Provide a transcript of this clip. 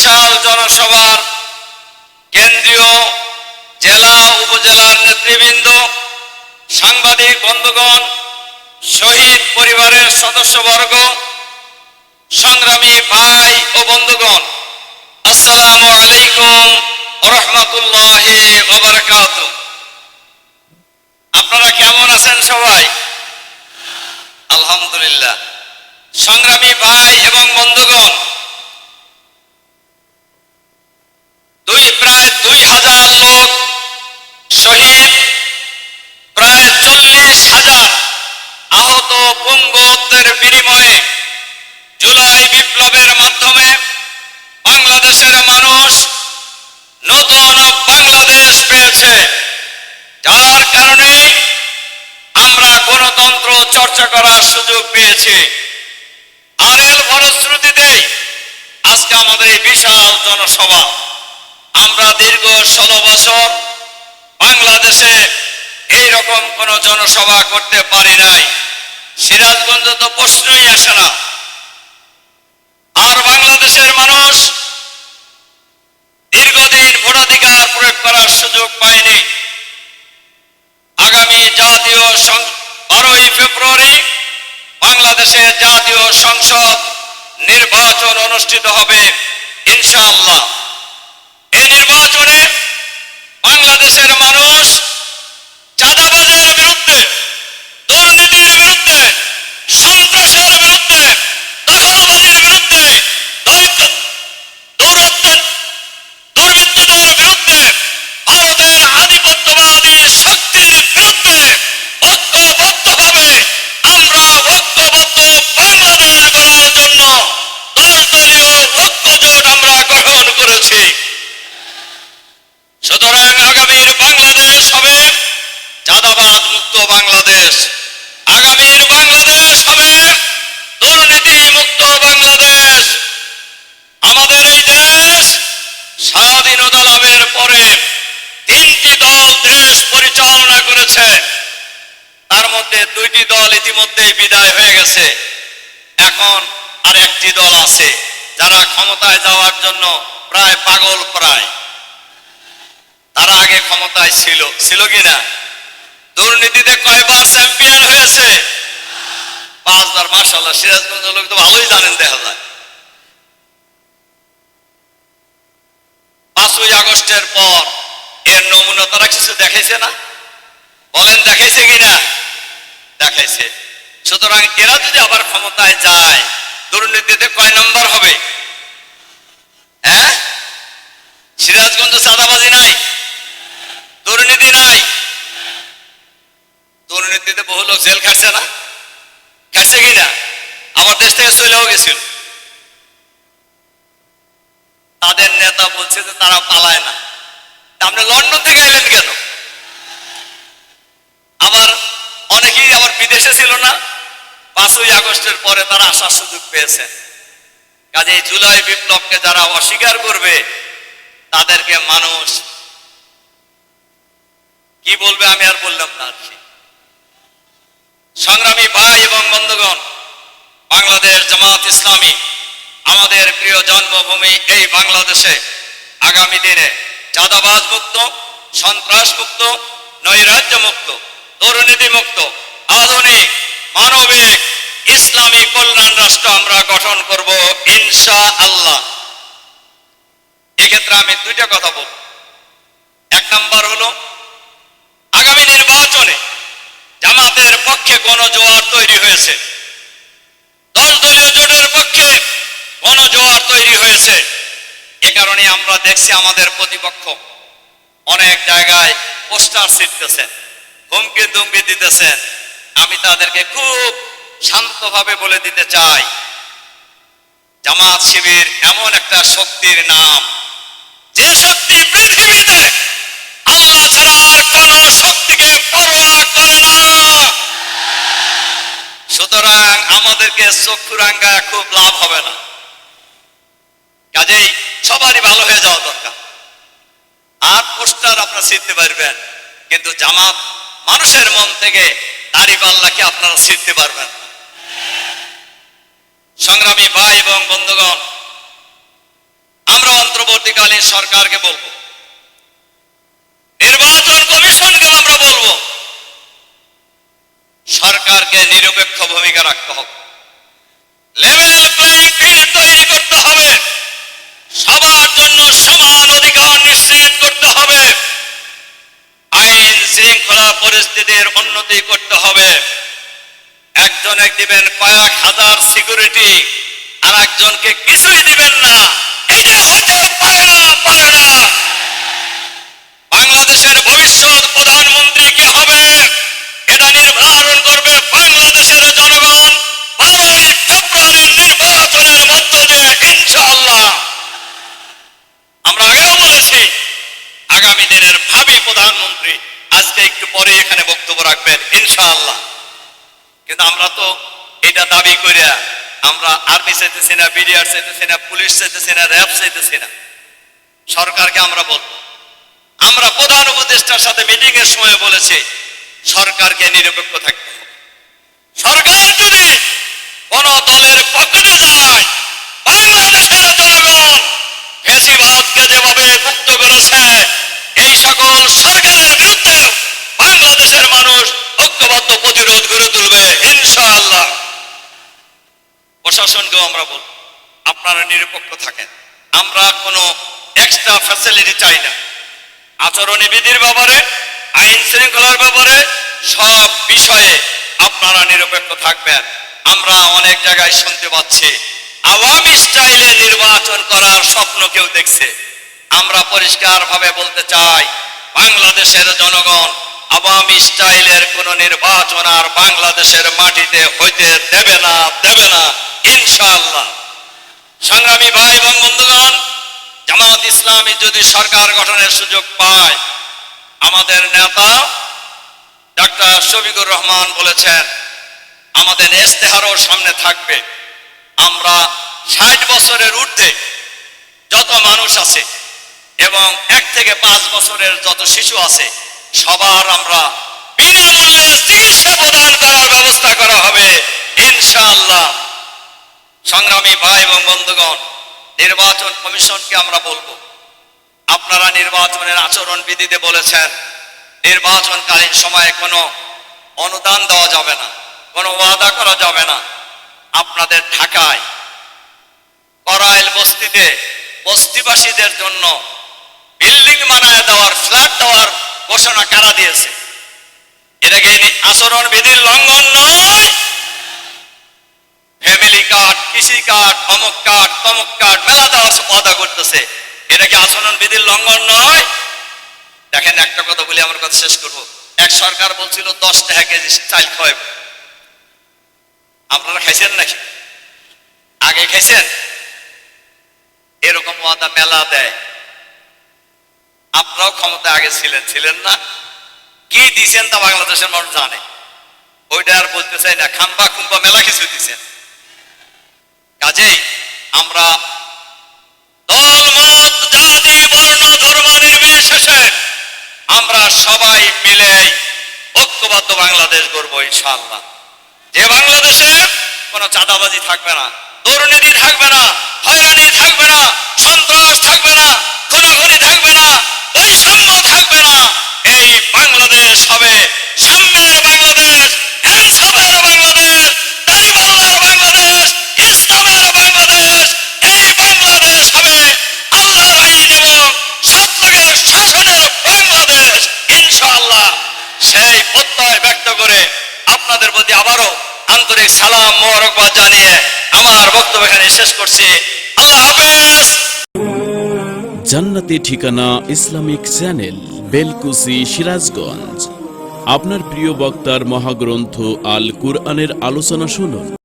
বিশাল জনসভার কেন্দ্রীয় জেলা উপজেলার নেতৃবৃন্দ, সাংবাদিক বন্ধুগণ, শহীদ পরিবারের সদস্যবর্গ, সংগ্রামী ভাই ও বন্ধুগণ, আসসালামু আলাইকুম ওয়া রাহমাতুল্লাহি ওয়া বারাকাতুহু। আপনারা কেমন আছেন সবাই? আলহামদুলিল্লাহ। সংগ্রামী ভাই এবং বন্ধুগণ, প্রায় 2000 লোক শহীদ, প্রায় 40,000 আহত পঙ্গুত্বের বিনিময়ে জুলাই বিপ্লবের মাধ্যমে বাংলাদেশের মানুষ নতুন বাংলাদেশ পেয়েছে, যার কারণে আমরা গণতন্ত্র চর্চা করার সুযোগ পেয়েছি। আর এর ফলশ্রুতিতেই আজকে আমাদের এই বিশাল জনসভা। আমরা দীর্ঘ 16 বছর বাংলাদেশে এইরকম কোন জনসভা করতে পারি নাই। সিরাজগঞ্জ তো প্রশ্নই আসে না। আর বাংলাদেশের মানুষ দীর্ঘদিন ভোটাধিকার প্রয়োগ করার সুযোগ পায়নি। আগামী জাতীয় 12ই ফেব্রুয়ারি বাংলাদেশে জাতীয় সংসদ নির্বাচন অনুষ্ঠিত হবে ইনশাআল্লাহ। এই নির্বাচনে বাংলাদেশের মানুষ চাঁদাবাজের বিরুদ্ধে, দুর্নীতির বিরুদ্ধে, সন্ত্রাসের বিরুদ্ধে, দখলবাজির বিরুদ্ধে, দুর্বৃত্তদের বিরুদ্ধে, ভারতের আধিপত্যবাদী শক্তির বিরুদ্ধে ঐক্যবদ্ধভাবে আমরা ঐক্যবদ্ধ বাংলাদেশ গড়ার জন্য 10 দলীয় ঐক্যজোট আমরা গঠন করেছি। সুতরাং আগামীর বাংলাদেশ হবে চাঁদাবাজ মুক্ত বাংলাদেশ। আগামীর বাংলাদেশ হবে দুর্নীতি মুক্ত বাংলাদেশ। আমাদের এই দেশ স্বাধীনতা লাভের পরে 3টি দল দেশ পরিচালনা করেছে। তার মধ্যে 2টি দল ইতিমধ্যেই বিদায় হয়ে গেছে। এখন আর একটি দল আছে, যারা ক্ষমতায় যাওয়ার জন্য প্রায় পাগল প্রায়। তারা আগে ক্ষমতায় ছিল কিনা? দুর্নীতিতে কয়বার চ্যাম্পিয়ন হয়েছে? 5 বার। মাশাআল্লাহ, সিরাজগঞ্জের লোক তো ভালোই জানেন দেখা যায়। 5ই আগস্টের পর এর নমুনা তারা কিছু দেখাইছে না? বলেন দেখাইছে কিনা? দেখাইছে। সুতরাং এরা যদি আবার ক্ষমতায় যায়, দুর্নীতিতে কয় নম্বর হবে? হ্যাঁ, সিরাজগঞ্জে চাঁদাবাজি নাই, দুর্নীতি নাই। দুর্নীতিতে বহু লোক জেল খাটছে না? খাটছে কিনা? আমার দেশ থেকে চলেও গেছিল। তাদের নেতা বলছে যে তারা পালায় না। আপনি লন্ডন থেকে এলেন কেন? আবার অনেকেই আবার বিদেশে ছিল না, 5ই আগস্টের পরে তারা আসার সুযোগ পেয়েছে। কাজে জুলাই বিপ্লবকে যারা অস্বীকার করবে তাদেরকে মানুষ কি বলবে আমি আর বললাম না। সংগ্রামী ভাই এবং বন্ধুগণ, বাংলাদেশ জামাত ইসলামী আমাদের প্রিয় জন্মভূমি এই বাংলাদেশে আগামী দিনে চাঁদাবাজ মুক্ত, সন্ত্রাস মুক্ত, নৈরাজ্য মুক্ত, দুর্নীতি মুক্ত, আধুনিক মানবিক ইসলামী কল্যাণ রাষ্ট্র আমরা গঠন করব ইনশাআল্লাহ। এক্ষেত্রে আমি 2টা কথা বলব। 1 নাম্বার হলো, আগামী নির্বাচনে জামাতের পক্ষে গণজোয়ার তৈরি হয়েছে, 10 দলীয় জোটের পক্ষে গণজোয়ার তৈরি হয়েছে। এ কারণে আমরা দেখছি আমাদের প্রতিপক্ষ অনেক জায়গায় পোস্টার ছিটতেছেন, হুমকি দুমকি দিতেছেন। আমি তাদেরকে খুব শান্তভাবে বলে দিতে চাই, জামাত শিবির এমন একটা শক্তির নাম, যে শক্তি পৃথিবীতে আল্লাহ ছাড়া আর কোন শক্তিকে পরোয়া করে না। সুতরাং আমাদেরকে চক্ষু রাঙ্গায় খুব লাভ হবে না। কাজেই সবারই ভালো হয়ে যাওয়া দরকার। আর পোস্টার আপনারা ছিঁড়তে পারবেন, কিন্তু জামাত মানুষের মন থেকে দাঁড়িপাল্লাকে আপনারা ছিঁড়তে পারবেন। সংগ্রামী ভাই এবং বন্ধুগণ, আমরা অন্তর্বর্তীকালীন সরকারকে বলবো, নির্বাচন কমিশনকে আমরা বলবো, সরকারকে নিরপেক্ষ ভূমিকা রাখতে হবে, লেভেল প্লেইং ফিল্ড তৈরি করতে হবে, সবার জন্য সমান অধিকার নিশ্চিত করতে হবে, আইন শৃঙ্খলা পরিস্থিতির উন্নতি করতে হবে। একজনে দিবেন কয়েক হাজার সিকিউরিটি, আর একজনকে কিছুই দিবেন না, এটা হতে পারে না, পারে না। বাংলাদেশের ভবিষ্যৎ প্রধানমন্ত্রী কে হবে এটা নির্ধারণ করবে বাংলাদেশের জনগণ 12ই ফেব্রুয়ারির নির্বাচনের মধ্য দিয়ে, ইনশাআল্লাহ। আমরা আগেও বলেছি আগামী দিনের ভাবি প্রধানমন্ত্রী আজকে একটু পরে এখানে বক্তব্য রাখবেন, ইনশাআল্লাহ। কিন্তু আমরা তো এটা দাবি করে আমরা আর্মি চাইতেছি না, বিডিআর চাইতেছি না, পুলিশ চাইতেছি না, র্যাব চাইতেছি না। সরকারকে আমরা বলবো, আমরা প্রধান উপদেষ্টার সাথে মিটিং এর সময় বলেছি সরকারকে নিরপেক্ষ থাকতে হবে। সরকার যদি কোন দলের পকেটে যায়, বাংলাদেশের জনগণ ফ্যাসিবাদকে যেভাবে মুক্ত করেছে, এই সকল সরকারের বিরুদ্ধে বাংলাদেশের মানুষ ঐক্যবদ্ধ প্রতিরোধ গড়ে তুলবে, ইনশাআল্লাহ। প্রশাসনকেও আমরা বলবো আপনারা নিরপেক্ষ থাকেন, আমরা কোনো এক্সট্রা ফ্যাসিলিটি চাই না। আচরণ বিধির ব্যাপারে, আইন শৃঙ্খলার ব্যাপারে সব বিষয়ে আপনারা নিরপেক্ষ থাকবেন। আমরা অনেক জায়গায় শুনতে পাচ্ছি আওয়ামী স্টাইলে নির্বাচন করার স্বপ্ন কেউ দেখছে। আমরা পরিষ্কার ভাবে বলতে চাই বাংলাদেশের জনগণ আওয়ামী স্টাইলের কোন নির্বাচন আর বাংলাদেশের মাটিতে হইতে দেবে না, দেবে না, ইনশাআল্লাহ। সংগ্রামী ভাই এবং বন্ধুগণ, জামাত ইসলামী যদি সরকার গঠনের সুযোগ পায়, আমাদের নেতা ডাক্তার শফিকুর রহমান বলেছেন আমাদের ইশতেহারও সামনে থাকবে। আমরা 60 বছরের ঊর্ধ্বে যত মানুষ আছে এবং 1 থেকে 5 বছরের যত শিশু আছে সবার আমরা বিনামূল্যে চিকিৎসা প্রদান করার ব্যবস্থা করা হবে, ইনশাআল্লাহ। সংগ্রামী ভাই এবং বন্ধুগণ, নির্বাচন কমিশনকে আমরা বলবো আপনারা নির্বাচনের আচরণ বিধিতে বলেছেন নির্বাচনকালীন সময়ে কোনো অনুদান দেওয়া যাবে না, কোনো ওয়াদা করা যাবে না। আপনাদের ঢাকায় করাইল বস্তিতে বস্তিবাসীদের জন্য বিল্ডিং বানায় দেওয়ার, ফ্ল্যাট দেওয়ার ঘোষণা কারা দিয়েছে? এটা কি আচরণ বিধির লঙ্ঘন নয়? ফ্যামিলি কার্ড, কৃষি কার্ড, অমুক কার্ড, তমুক কার্ড মেলা দেওয়ার ওয়াদা করতেছে, এটা কি আচরণ বিধির লঙ্ঘন নয়? দেখেন, একটা কথা বলি, আমার কথা শেষ করব। এক সরকার বলছিল 10 টাকা কেজি চাল খাওয়াব। আপনারা খাইছেন নাকি? আগে খাইছেন? এরকম ওয়াদা মেলা দেয়। আপনারাও ক্ষমতা আগে ছিলেন, ছিলেন না? কি দিয়েছেন তা বাংলাদেশের মানুষ জানে, ওইটা আর বলতে চাই না। খাম্বা খুম্বা মেলা কিছু দিচ্ছেন। কাজেই আমরা দল মত জাতি বর্ণ ধর্ম নির্বিশেষে আমরা সবাই মিলে ঐক্যবদ্ধ বাংলাদেশ গড়ব, ইনশাআল্লাহ। যে বাংলাদেশে কোনো চাঁদাবাজি থাকবে না, দুর্নীতি থাকবে না, হয়রানি থাকবে না, সন্ত্রাস থাকবে না, খুনাখুনি থাকবে না, বৈষম্য থাকবে না। এই বাংলাদেশ হবে সাম্যের বাংলাদেশ, ইনসাফের বাংলাদেশ, দাঁড়িপাল্লার বাংলাদেশ, ইসলামের বাংলাদেশ। এই বাংলাদেশ হবে আল্লাহর আইন এবং সত্যের শাসনের বাংলাদেশ, ইনশাআল্লাহ। সেই প্রত্যয় ব্যক্ত করে আপনাদের প্রতি আবারও আন্তরিক সালাম মোবারকবাদ জানিয়ে আমার বক্তব্য এখানে শেষ করছি। আল্লাহ হাফেজ। জান্নাতি ঠিকানা ইসলামিক চ্যানেল, বেলকুচি, সিরাজগঞ্জ। আপনার প্রিয় বক্তার মহাগ্রন্থ আল কুরআনের আলোচনা শুনুন।